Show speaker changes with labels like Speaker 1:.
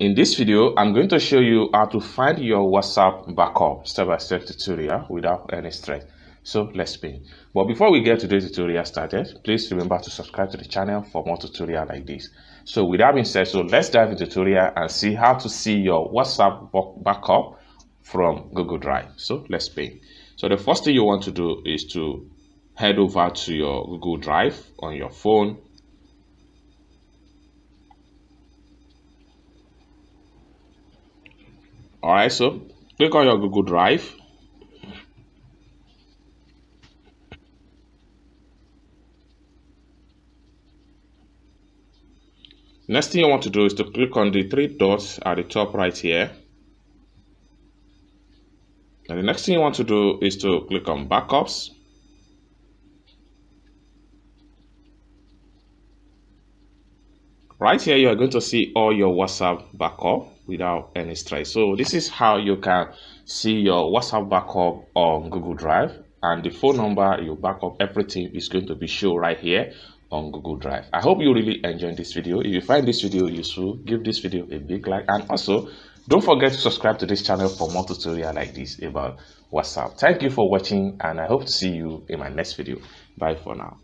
Speaker 1: In this video, I'm going to show you how to find your WhatsApp backup step-by-step tutorial without any stress. So let's begin. But before we get today's tutorial started, please remember to subscribe to the channel for more tutorials like this. So with that being said, let's dive into the tutorial and see how to see your WhatsApp backup from Google Drive. So let's begin. So the first thing you want to do is to head over to your Google Drive on your phone. Alright, so click on your Google Drive. Next thing you want to do is to click on the three dots at the top right here. And the next thing you want to do is to click on Backups. Right here, you are going to see all your WhatsApp backup without any stress. So this is how you can see your WhatsApp backup on Google Drive, and the phone number, your backup, everything is going to be shown right here on Google Drive. I hope you really enjoyed this video. If you find this video useful, give this video a big like, and also don't forget to subscribe to this channel for more tutorials like this about WhatsApp. Thank you for watching, and I hope to see you in my next video. Bye for now.